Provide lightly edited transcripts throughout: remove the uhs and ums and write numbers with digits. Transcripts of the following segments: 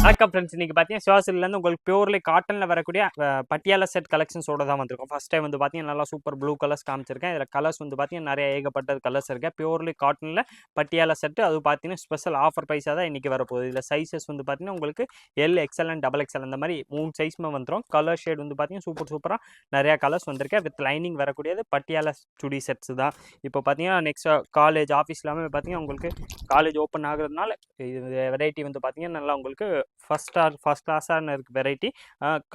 வணக்கம் ஃப்ரெண்ட்ஸ். இன்னைக்கு பார்த்தீங்கன்னா சிவாசிலேருந்து உங்களுக்கு பியூர்லி காட்டனில் வரக்கூடிய பட்டியாலா செட் கலெக்ஷன்ஸோட தான் வந்திருக்கும். ஃபர்ஸ்ட் டைம் வந்து பார்த்தீங்கன்னா நல்லா சூப்பர் ப்ளூ கலர்ஸ் காமிச்சிருக்கேன். இதில் கலர்ஸ் வந்து பார்த்தீங்கன்னா நிறைய ஏகப்பட்ட கலர்ஸ் இருக்குது. பியூர்லி காட்டனில் பட்டியாலா செட்டு, அது பார்த்தீங்கன்னா ஸ்பெஷல் ஆஃபர் ப்ரைஸாக தான் இன்றைக்கி வரப்போகுது. இதில் சைஸஸ் வந்து பார்த்தீங்கன்னா உங்களுக்கு L, XL and double XL அந்த மாதிரி 3 சைஸுமே வந்துடும். கலர் ஷேட் வந்து பார்த்தீங்கன்னா சூப்பராக நிறையா கலர்ஸ் வந்திருக்கு. வித் லைனிங் வரக்கூடியது பட்டியாலா சுடி செட்ஸ் தான். இப்போ பார்த்தீங்கன்னா நெக்ஸ்ட் காலேஜ் ஆஃபீஸ் எல்லாமே பார்த்தீங்கன்னா உங்களுக்கு காலேஜ் ஓப்பன் ஆகுறதுனால இது வெரைட்டி வந்து பார்த்தீங்கன்னா நல்லா உங்களுக்கு ஃபஸ்ட் கிளாஸான இருக்குது வெரைட்டி.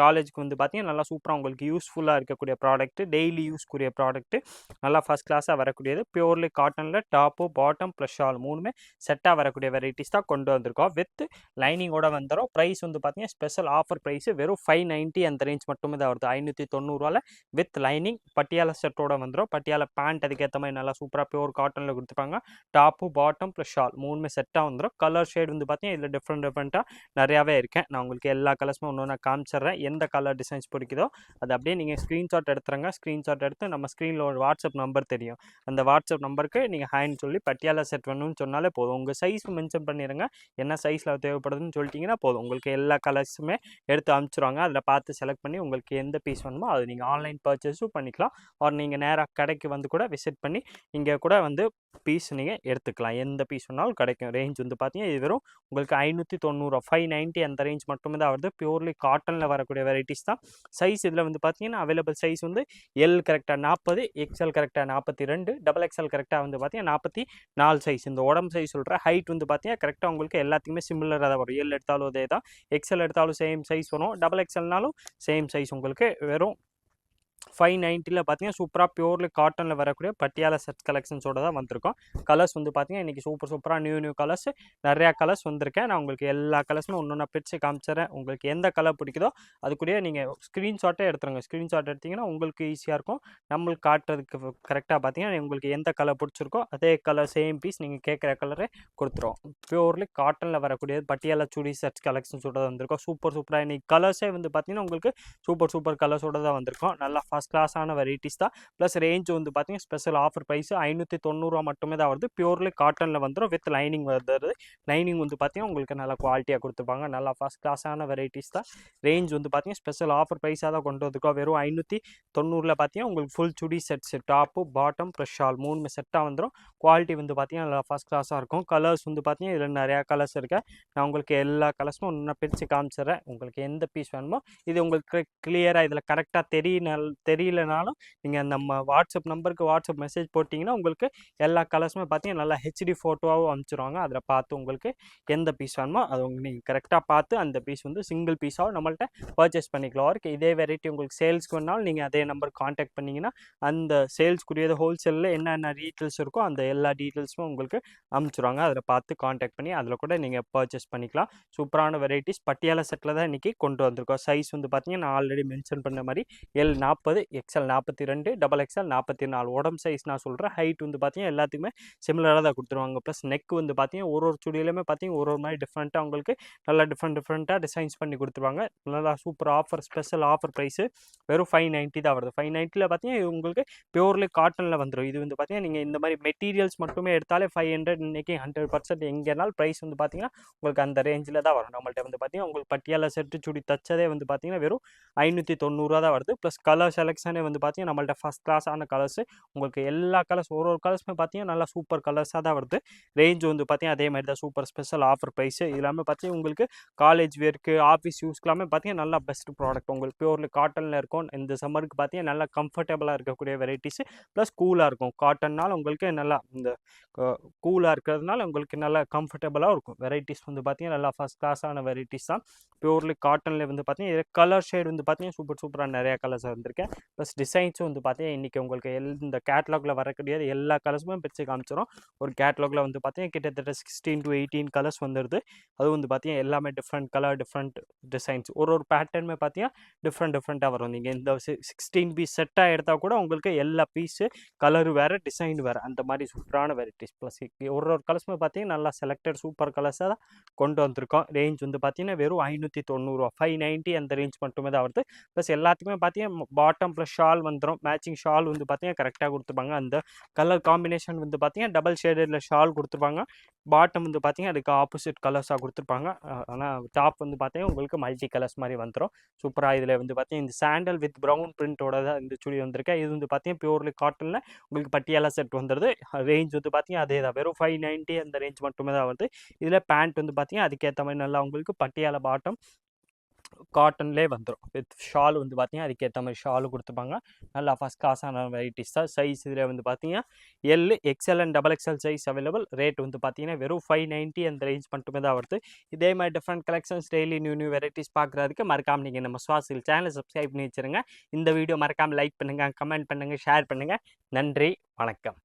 காலேஜுக்கு வந்து பார்த்தீங்கன்னா நல்லா சூப்பராக உங்களுக்கு யூஸ்ஃபுல்லாக இருக்கக்கூடிய ப்ராடக்ட்டு, டெய்லி யூஸ்க்குரிய ப்ராடக்ட்டு, நல்லா ஃபஸ்ட் கிளாஸாக வரக்கூடியது. பியூர்லி காட்டனில் டாப்பு பாட்டம் ப்ளஸ் ஷால் 3மே செட்டாக வரக்கூடிய வெரைட்டிஸ் தான் கொண்டு வந்திருக்கோம். வித் லைனிங்கோட வந்துடும். ப்ரைஸ் வந்து பார்த்தீங்கன்னா ஸ்பெஷல் ஆஃபர் ப்ரைஸ் வெறும் 590 அந்த ரேஞ்ச் மட்டுமே தான் வருது. 590 வித் லைனிங் பட்டியாலா செட்டோட வந்துடும். பட்டியாலா பேண்ட் அதுக்கேற்ற மாதிரி நல்லா சூப்பராக பியூர் காட்டனில் கொடுத்துருப்பாங்க. டாப்பு பாட்டம் ப்ளஸ் ஷால் 3மே செட்டாக வந்துடும். கலர் ஷேட் வந்து பார்த்தீங்கன்னா இதில் டிஃப்ரெண்ட்டாக நிறையாவே இருக்கேன். நான் உங்களுக்கு எல்லா கலர்ஸுமே ஒன்று ஒன்றா காமிச்சிட்றேன். எந்த கலர் டிசைன்ஸ் பிடிக்குதோ அது அப்படியே நீங்கள் ஸ்க்ரீன்ஷாட் எடுத்துருங்க. ஸ்க்ரீன்ஷாட் எடுத்து நம்ம ஸ்க்ரீனில் ஒரு வாட்ஸ்அப் நம்பர் தெரியும். அந்த வாட்ஸ்அப் நம்பருக்கு நீங்கள் ஹேண்ட் சொல்லி பட்டியாலா செட் வேணும்னு சொன்னாலே போதும். உங்கள் சைஸ் மென்ஷன் பண்ணிடுங்க. என்ன சைஸில் தேவைப்படுதுன்னு சொல்லிட்டிங்கன்னா போதும். உங்களுக்கு எல்லா கலர்ஸுமே எடுத்து அனுப்பிச்சிருவாங்க. அதில் பார்த்து செலக்ட் பண்ணி உங்களுக்கு எந்த பீஸ் வேணுமோ அது நீங்கள் ஆன்லைன் பர்ச்சேஸும் பண்ணிக்கலாம். ஒரு நீங்கள் நேராக கடைக்கு வந்து கூட விசிட் பண்ணி இங்கே கூட வந்து பீஸ் நீங்கள் எடுத்துக்கலாம். எந்த பீஸ் வேணாலும் கிடைக்கும். ரேஞ்ச் வந்து பார்த்தீங்கன்னா இது வெறும் உங்களுக்கு 590 590 அந்த ரேஞ்ச் மட்டுமே தான் வருது. பியூர்லி காட்டனில் வரக்கூடிய வெரைட்டிஸ் தான். சைஸ் இதில் வந்து பார்த்தீங்கன்னா அவைலபிள் சைஸ் வந்து எல் கரெக்டாக 40, எக்ஸ்எல் கரெக்டாக 42, டபுள் எக்ஸ்எல் கரெக்டாக வந்து பார்த்தீங்கன்னா 44 சைஸ். இந்த உடம்பு சைஸ் சொல்கிற ஹைட் வந்து பார்த்தீங்கன்னா கரெக்டாக உங்களுக்கு எல்லாத்துக்குமே சிமிலராக தான் வரும். எல் எடுத்தாலும் அதே தான், எக்ஸ்எல் எடுத்தாலும் சேம் சைஸ் வரும், டபுள் எக்ஸ்எல்னாலும் சேம் சைஸ். உங்களுக்கு வெறும் 590 பார்த்தீங்கன்னா சூப்பராக பியூர்லி காட்டனில் வரக்கூடிய பட்டியாலா செட் கலெக்ஷன்ஸோட தான் வந்திருக்கோம். கலர்ஸ் வந்து பார்த்தீங்கன்னா இன்றைக்கி சூப்பராக நியூ கலர்ஸ் நிறையா கலர்ஸ் வந்திருக்கேன். நான் உங்களுக்கு எல்லா கலர்ஸுமே ஒன்று ஒன்றா பிரித்து காமிச்சிடறேன். உங்களுக்கு எந்த கலர் பிடிக்குதோ அதுக்குள்ளேயே நீங்கள் ஸ்க்ரீன்ஷாட்டே எடுத்துருங்க. ஸ்க்ரீன்ஷாட் எடுத்திங்கன்னா உங்களுக்கு ஈஸியாக இருக்கும். நம்மளுக்கு காட்டுறதுக்கு கரெக்டாக பார்த்தீங்கன்னா உங்களுக்கு எந்த கலர் பிடிச்சிருக்கோ அதே கலர் சேம் பீஸ் நீங்கள் கேட்குற கலரே கொடுத்துரும். பியூர்லி காட்டனில் வரக்கூடிய பட்டியாலா சுடி செட் கலெக்ஷன்ஸோட தான் வந்திருக்கோம். சூப்பராக இன்றைக்கி கலர்ஸே வந்து பார்த்தீங்கன்னா உங்களுக்கு சூப்பர் கலர்ஸோட தான் வந்திருக்கோம். நல்லா ஃபஸ்ட் கிளாஸான வெரைட்டிஸ் தான். ப்ளஸ் ரேஞ்ச் வந்து பார்த்தீங்கன்னா ஸ்பெஷல் ஆஃபர் ப்ரைஸ் 590 மட்டுமே தான் வருது. பியூர்லி காட்டனில் வந்துடும். வித் லைனிங் வருது. லைனிங் வந்து பார்த்தீங்கன்னா உங்களுக்கு நல்லா குவாலிட்டியாக கொடுத்துருப்பாங்க. நல்லா ஃபஸ்ட் கிளாஸான வெரைட்டிஸ் தான். ரேஞ்ச் வந்து பார்த்தீங்கன்னா ஸ்பெஷல் ஆஃபர் ப்ரைஸாக தான் கொண்டு வந்துருக்கோம். வெறும் 590 பார்த்தீங்கன்னா உங்களுக்கு full chudi sets top bottom plus shawl 3 செட்டாக வந்துடும். குவாலிட்டி வந்து பார்த்தீங்கன்னா நல்லா ஃபஸ்ட் கிளாஸாக இருக்கும். கலர்ஸ் வந்து பார்த்தீங்கன்னா இதில் நிறையா கலர்ஸ் இருக்குது. நான் உங்களுக்கு எல்லா கலர்ஸும் ஒன்றா பிரித்து காமிச்சிடுறேன். உங்களுக்கு எந்த பீஸ் வேணுமோ இது உங்களுக்கு கிளியராக இதில் கரெக்டாக தெரியலனாலும் நீங்கள் நம்ம வாட்ஸ்அப் நம்பருக்கு வாட்ஸ்அப் மெசேஜ் போட்டிங்கன்னா உங்களுக்கு எல்லா கலர்ஸுமே பார்த்தீங்கன்னா நல்லா ஹெச்டி ஃபோட்டோவாகவும் அனுப்பிச்சிடுவாங்க. அதில் பார்த்து உங்களுக்கு எந்த பீஸ் வேணுமோ அது நீங்கள் கரெக்டாக பார்த்து அந்த பீஸ் வந்து சிங்கிள் பீஸாகவும் நம்மள்ட்ட பர்ச்சேஸ் பண்ணிக்கலாம். இருக்குது இதே வெரைட்டி உங்களுக்கு சேல்ஸ்க்கு வேணாலும் நீங்கள் அதே நம்பருக்கு காண்டாக்ட் பண்ணிங்கன்னா அந்த சேல்ஸ்க்குரியது ஹோல்சேலில் என்னென்ன டீட்டெயில்ஸ் இருக்கோ அந்த எல்லா டீட்டெயில்ஸுமே உங்களுக்கு அனுப்பிச்சிடுவாங்க. அதில் பார்த்து காண்டாக்ட் பண்ணி அதில் கூட நீங்கள் பர்ச்சேஸ் பண்ணிக்கலாம். சூப்பரான வெரைட்டிஸ் பட்டியாலா செட்டில் தான் இன்றைக்கி கொண்டு வந்திருக்கோம். சைஸ் வந்து பார்த்தீங்கன்னா நான் ஆல்ரெடி மென்ஷன் பண்ண மாதிரி எல் 40, எக்ஸ்எல் 42, டபுள் எக்ஸ்எல் 44. உடம்பு சைஸ் நான் சொல்கிறேன். ஹைட் வந்து பார்த்தீங்கன்னா எல்லாத்துக்குமே சிமிலராக தான் கொடுத்துருவாங்க. ப்ளஸ் நெக் வந்து பார்த்தீங்கன்னா ஒரு சுடியிலுமே பார்த்தீங்கன்னா ஒரு மாதிரி டிஃப்ரெண்ட்டாக உங்களுக்கு நல்லா டிஃப்ரெண்ட்டாக டிசைன்ஸ் பண்ணி கொடுத்துருவாங்க. நல்லா super offer special offer price வெறும் 590 தான் வருது. 590 பார்த்தீங்கன்னா உங்களுக்கு பியூர்லி காட்டனில் வந்துடும். இது வந்து பார்த்தீங்கன்னா நீங்கள் இந்த மாதிரி மெட்டீரியல்ஸ் மட்டுமே எடுத்தாலே 500 இன்றைக்கி 100% எங்கேனாலும் ப்ரைஸ் வந்து பார்த்தீங்கன்னா உங்களுக்கு அந்த ரேஞ்சில் தான் வரும். நம்மள்ட்ட வந்து பார்த்தீங்கன்னா உங்களுக்கு பட்டியாலா செட்டு சுடி தச்சதே வந்து பார்த்தீங்கன்னா வெறும் 590 தான் வருது. ப்ளஸ் கலர் செலெக்ஷனே வந்து பார்த்தீங்கன்னா நம்மள்ட்ட ஃபஸ்ட் கிளாஸான கலர்ஸு உங்களுக்கு எல்லா கலர்ஸ் ஒரு கலர்ஸுமே பார்த்தீங்கன்னா நல்லா சூப்பர் கலர்ஸாக தான் வருது. ரேஞ்ச் வந்து பார்த்தீங்கன்னா அதே மாதிரி தான் சூப்பர் ஸ்பெஷல் ஆஃபர் ப்ரைஸு. இது எல்லாமே பார்த்தீங்கன்னா உங்களுக்கு காலேஜ் வேர்க்கு ஆஃபீஸ் யூஸ்க்கெல்லாமே பார்த்தீங்கன்னா நல்லா பெஸ்ட் ப்ராடக்ட். உங்களுக்கு பியூர்லி காட்டனில் இருக்கும். இந்த சம்மருக்கு பார்த்தீங்கன்னா நல்லா கம்ஃபர்டபுளாக இருக்கக்கூடிய வெரைட்டிஸு. ப்ளஸ் கூலாக இருக்கும். காட்டன்னால் உங்களுக்கு நல்லா இந்த கூலாக இருக்கிறதுனால உங்களுக்கு நல்லா கம்ஃபர்டபுளாக இருக்கும். வெரைட்டிஸ் வந்து பார்த்தீங்கன்னா நல்லா ஃபஸ்ட் கிளாஸான வெரைட்டிஸ் தான். பியூர்லி காட்டனில் வந்து பார்த்தீங்கன்னா கலர் ஷேட் வந்து பார்த்தீங்கன்னா சூப்பராக நிறையா கலர்ஸ் வந்திருக்கேன். ப்ளஸ் டிசைன்ஸும் வந்து பார்த்தீங்கன்னா இன்றைக்கி உங்களுக்கு இந்த கேட்லாகில் வரக்கூடிய எல்லா கலர்ஸுமே பிரித்து காமிச்சிடும். ஒரு கேட்லாகில் வந்து பார்த்தீங்கன்னா கிட்டத்தட்ட 16 to 18 கலர்ஸ் வந்துடுது. அதுவும் வந்து பார்த்தீங்கன்னா எல்லாமே டிஃப்ரெண்ட் கலர் டிஃப்ரெண்ட் டிசைன்ஸ். ஒரு பேட்டர்னுமே பார்த்தீங்கன்னா டிஃப்ரெண்ட்டாக வரும். நீங்கள் இந்த 16 பீஸ் செட்டாக எடுத்தால் கூட உங்களுக்கு எல்லா பீஸு கலர் வேறு டிசைன் வேறு அந்த மாதிரி சூப்பரான வெரைட்டிஸ். ப்ளஸ் ஒரு கலர்ஸுமே பார்த்தீங்கன்னா நல்லா செலக்டட் சூப்பர் கலர்ஸாக தான் கொண்டு வந்திருக்கோம். ரேஞ்ச் வந்து பார்த்தீங்கன்னா வெறும் 590 590 அந்த ரேஞ்ச் மட்டுமே தான் வருது. ப்ளஸ் எல்லாத்துக்குமே பார்த்தீங்கன்னா பாட்டம் ப்ளஸ் ஷால் வந்துடும். மேட்சிங் ஷால் வந்து பார்த்தீங்கன்னா கரெக்டாக கொடுத்துருப்பாங்க. அந்த கலர் காம்பினேஷன் வந்து பார்த்தீங்கன்னா டபுள் ஷேடடில் ஷால் கொடுத்துருப்பாங்க. பாட்டம் வந்து பார்த்தீங்கன்னா அதுக்கு ஆப்போசிட் கலர்ஸாக கொடுத்துருப்பாங்க. ஆனால் டாப் வந்து பார்த்தீங்கன்னா உங்களுக்கு மல்டி கலர்ஸ் மாதிரி வந்துடும். சூப்பராக இதில் வந்து பார்த்தீங்கன்னா இந்த சாண்டல் வித் ப்ரௌன் பிரிண்டோட தான் இந்த சுடி வந்திருக்கு. இது வந்து பார்த்தீங்கன்னா பியூர்லி காட்டனில் உங்களுக்கு பட்டியாலா செட் வந்துடுது. ரேஞ்ச் வந்து பார்த்தீங்கன்னா அதே தான், வெறும் 590 அந்த ரேஞ்ச் மட்டுமே தான் வருது. இதில் பேண்ட் வந்து பார்த்தீங்கன்னா அதுக்கேற்ற மாதிரி நல்லா உங்களுக்கு பட்டியாலா பாட்டம் காட்டன்லேயே வந்துடும். வித் ஷால் வந்து பார்த்தீங்கன்னா அதுக்கேற்ற மாதிரி ஷாலு கொடுத்துப்பாங்க. நல்லா ஃபஸ்ட் கிளாஸான வெரைட்டிஸ் தான். சைஸ் இதில் வந்து பார்த்தீங்கன்னா L, XL and double XL size available. Rate வந்து பார்த்தீங்கன்னா வெறும் 590 அந்த ரேஞ்ச் மட்டுமே தான் வருது. இதே மாதிரி different collections daily new varieties பார்க்குறதுக்கு மறக்காமல் நீங்கள் நம்ம சுவாசில் சேனலை சப்ஸ்கிரைப் பண்ணி வச்சுருங்க. இந்த வீடியோ மறக்காமல் லைக் பண்ணுங்கள், கமெண்ட் பண்ணுங்கள், ஷேர் பண்ணுங்கள். நன்றி, வணக்கம்.